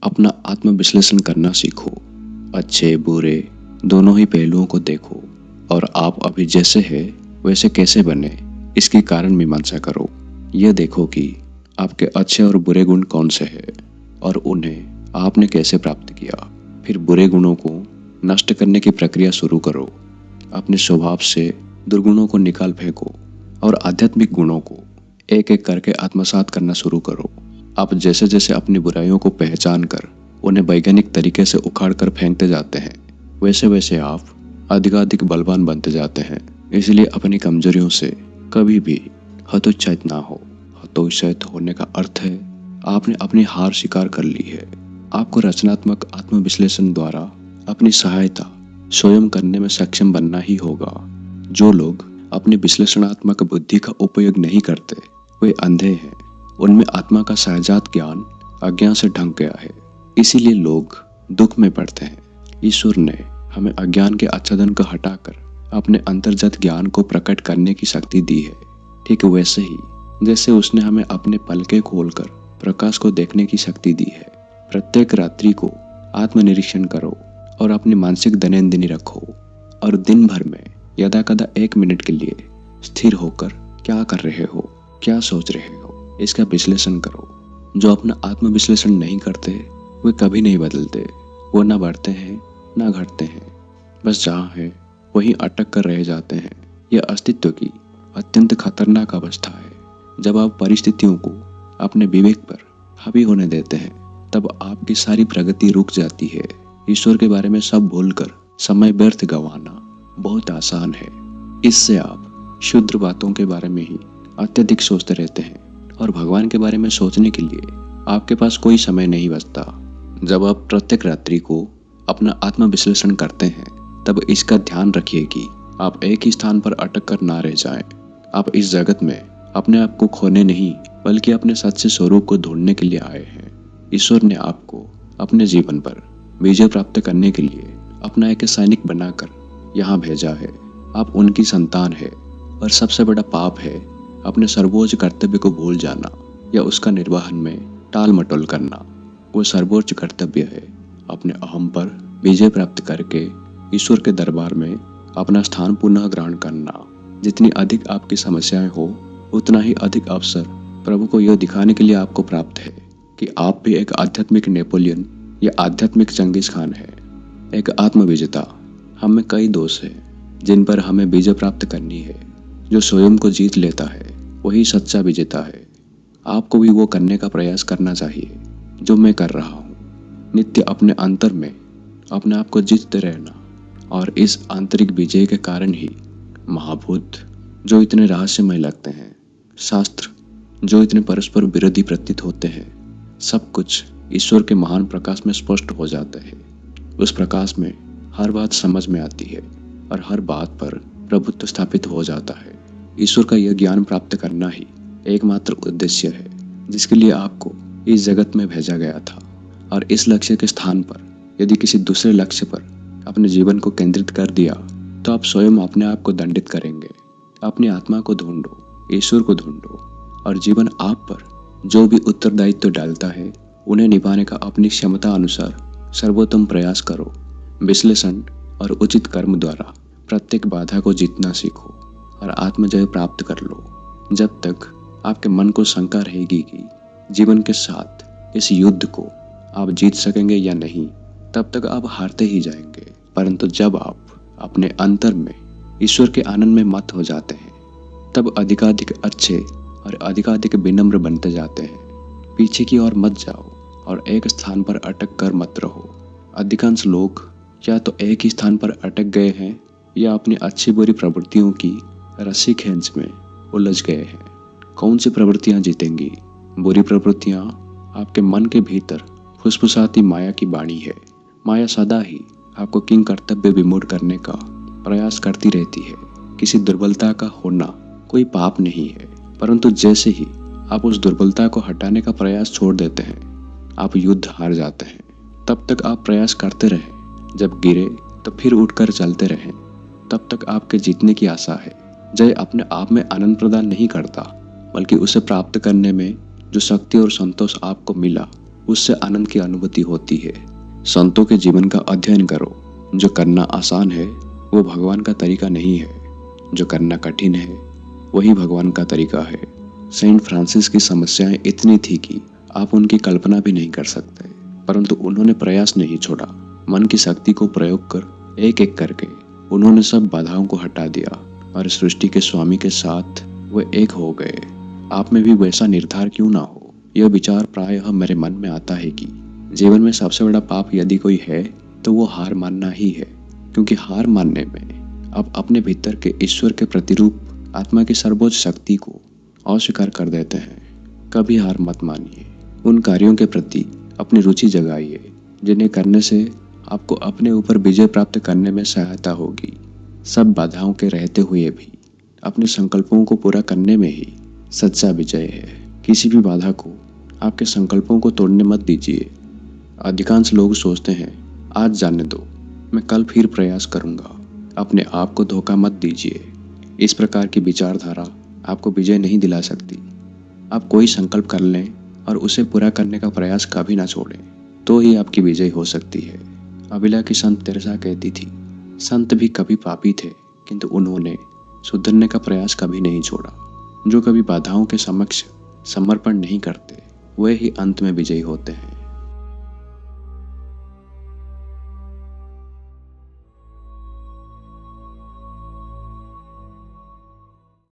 अपना आत्मविश्लेषण करना सीखो। अच्छे बुरे दोनों ही पहलुओं को देखो और आप अभी जैसे हैं वैसे कैसे बने इसकी कारण मीमांसा करो। यह देखो कि आपके अच्छे और बुरे गुण कौन से हैं और उन्हें आपने कैसे प्राप्त किया। फिर बुरे गुणों को नष्ट करने की प्रक्रिया शुरू करो। अपने स्वभाव से दुर्गुणों को निकाल फेंको और आध्यात्मिक गुणों को एक एक करके आत्मसात करना शुरू करो। आप जैसे जैसे अपनी बुराइयों को पहचान कर उन्हें वैज्ञानिक तरीके से उखाड़ कर फेंकते जाते हैं, वैसे वैसे आप अधिकाधिक बलवान बनते जाते हैं। इसलिए अपनी कमजोरियों से कभी भी हतोत्साहित ना हो। हतोत्साहित होने का अर्थ है आपने अपनी हार स्वीकार कर ली है। आपको रचनात्मक आत्मविश्लेषण द्वारा अपनी सहायता स्वयं करने में सक्षम बनना ही होगा। जो लोग अपनी विश्लेषणात्मक बुद्धि का उपयोग नहीं करते वे अंधे हैं। उनमें आत्मा का सहजात ज्ञान अज्ञान से ढंक गया है, इसीलिए लोग दुख में पड़ते हैं। ईश्वर ने हमें अज्ञान के आच्छादन को हटाकर अपने अंतर्गत ज्ञान को प्रकट करने की शक्ति दी है। ठीक वैसे ही जैसे उसने हमें अपने पलके खोलकर प्रकाश को देखने की शक्ति दी है। प्रत्येक रात्रि को आत्मनिरीक्षण करो और अपनी मानसिक दैनंदिनी रखो और दिन भर में यदा कदा 1 मिनट के लिए स्थिर होकर क्या कर रहे हो, क्या सोच रहे हो, इसका विश्लेषण करो। जो अपना आत्मविश्लेषण नहीं करते वे कभी नहीं बदलते। वो ना बढ़ते हैं ना घटते हैं, बस जहाँ है वहीं अटक कर रह जाते हैं। यह अस्तित्व की अत्यंत खतरनाक अवस्था है। जब आप परिस्थितियों को अपने विवेक पर हावी होने देते हैं तब आपकी सारी प्रगति रुक जाती है। ईश्वर के बारे में सब भूलकर समय व्यर्थ गंवाना बहुत आसान है। इससे आप शुद्ध बातों के बारे में ही अत्यधिक सोचते रहते हैं और भगवान के बारे में सोचने के लिए आपके पास कोई समय नहीं बचता। जब आप प्रत्येक रात्रि को अपना आत्मविश्लेषण करते हैं तब इसका ध्यान रखिए कि आप एक ही स्थान पर अटक कर ना रह जाएं। आप इस जगत में अपने आप को खोने नहीं बल्कि अपने सच्चे स्वरूप को ढूंढने के लिए आए हैं। ईश्वर ने आपको अपने जीवन पर विजय प्राप्त करने के लिए अपना एक सैनिक बनाकर यहाँ भेजा है। आप उनकी संतान है और सबसे बड़ा पाप है अपने सर्वोच्च कर्तव्य को भूल जाना या उसका निर्वहन में टाल मटोल करना। वो सर्वोच्च कर्तव्य है अपने अहम पर विजय प्राप्त करके ईश्वर के दरबार में अपना स्थान पुनः ग्रहण करना। जितनी अधिक आपकी समस्याएं हो उतना ही अधिक अवसर प्रभु को यह दिखाने के लिए आपको प्राप्त है कि आप भी एक आध्यात्मिक नेपोलियन या आध्यात्मिक चंगेज खान है, एक आत्मविजेता। हम में कई दोष हैं जिन पर हमें विजय प्राप्त करनी है। जो स्वयं को जीत लेता है वही सच्चा विजेता है। आपको भी वो करने का प्रयास करना चाहिए जो मैं कर रहा हूँ। नित्य अपने अंतर में अपने आप को जीतते रहना और इस आंतरिक विजय के कारण ही महाभूत जो इतने रहस्यमय लगते हैं, शास्त्र जो इतने परस्पर विरोधी प्रतीत होते हैं, सब कुछ ईश्वर के महान प्रकाश में स्पष्ट हो जाता है। उस प्रकाश में हर बात समझ में आती है और हर बात पर प्रभुत्व स्थापित हो जाता है। ईश्वर का यह ज्ञान प्राप्त करना ही एकमात्र उद्देश्य है जिसके लिए आपको इस जगत में भेजा गया था। और इस लक्ष्य के स्थान पर यदि किसी दूसरे लक्ष्य पर अपने जीवन को केंद्रित कर दिया तो आप स्वयं अपने आप को दंडित करेंगे। अपनी आत्मा को ढूंढो, ईश्वर को ढूंढो और जीवन आप पर जो भी उत्तरदायित्व डालता है उन्हें निभाने का अपनी क्षमता अनुसार सर्वोत्तम प्रयास करो। विश्लेषण और उचित कर्म द्वारा प्रत्येक बाधा को जीतना सीखो और आत्मजय प्राप्त कर लो। जब तक आपके मन को शंका रहेगी कि जीवन के साथ इस युद्ध को आप जीत सकेंगे या नहीं, तब तक आप हारते ही जाएंगे। परंतु जब आप अपने अंतर में ईश्वर के आनंद में मत हो जाते हैं तब अधिकाधिक अच्छे और अधिकाधिक विनम्र बनते जाते हैं। पीछे की ओर मत जाओ और एक स्थान पर अटक कर मत रहो। अधिकांश लोग या तो एक ही स्थान पर अटक गए हैं या अपनी अच्छी बुरी प्रवृत्तियों की रस्सी खींच में उलझ गए हैं। कौन सी प्रवृत्तियां जीतेंगी? बुरी प्रवृत्तियां आपके मन के भीतर फुसफुसाती माया की वाणी है। माया सदा ही आपको किंग कर्तव्य विमूढ़ करने का प्रयास करती रहती है। किसी दुर्बलता का होना कोई पाप नहीं है, परंतु जैसे ही आप उस दुर्बलता को हटाने का प्रयास छोड़ देते हैं आप युद्ध हार जाते हैं। तब तक आप प्रयास करते रहें, जब गिरे तो फिर उठकर चलते रहें, तब तक आपके जीतने की आशा है। जय अपने आप में आनंद प्रदान नहीं करता, बल्कि उसे प्राप्त करने में जो शक्ति और संतोष आपको मिला उससे आनंद की अनुभूति होती है। संतों के जीवन का अध्ययन करो। जो करना आसान है वो भगवान का तरीका नहीं है, जो करना कठिन है वही भगवान का तरीका है। सेंट फ्रांसिस की समस्याएं इतनी थी कि आप उनकी कल्पना भी नहीं कर सकते, परंतु उन्होंने प्रयास नहीं छोड़ा। मन की शक्ति को प्रयोग कर एक एक करके उन्होंने सब बाधाओं को हटा दिया और सृष्टि के स्वामी के साथ वे एक हो गए। आप में भी वैसा निर्धार क्यों ना हो। यह विचार प्रायः मेरे मन में आता है कि जीवन में सबसे बड़ा पाप यदि कोई है तो वो हार मानना ही है, क्योंकि हार मानने में आप अपने भीतर के ईश्वर के प्रतिरूप आत्मा की सर्वोच्च शक्ति को अस्वीकार कर देते हैं। कभी हार मत मानिए। उन कार्यों के प्रति अपनी रुचि जगाइए जिन्हें करने से आपको अपने ऊपर विजय प्राप्त करने में सहायता होगी। सब बाधाओं के रहते हुए भी अपने संकल्पों को पूरा करने में ही सच्चा विजय है। किसी भी बाधा को आपके संकल्पों को तोड़ने मत दीजिए। अधिकांश लोग सोचते हैं आज जाने दो, मैं कल फिर प्रयास करूंगा। अपने आप को धोखा मत दीजिए। इस प्रकार की विचारधारा आपको विजय नहीं दिला सकती। आप कोई संकल्प कर लें और उसे पूरा करने का प्रयास कभी ना छोड़ें, तो ही आपकी विजय हो सकती है। अबिला की संत तेरेसा कहती थी, संत भी कभी पापी थे किंतु उन्होंने सुधरने का प्रयास कभी नहीं छोड़ा। जो कभी बाधाओं के समक्ष समर्पण नहीं करते वे ही अंत में विजयी होते हैं।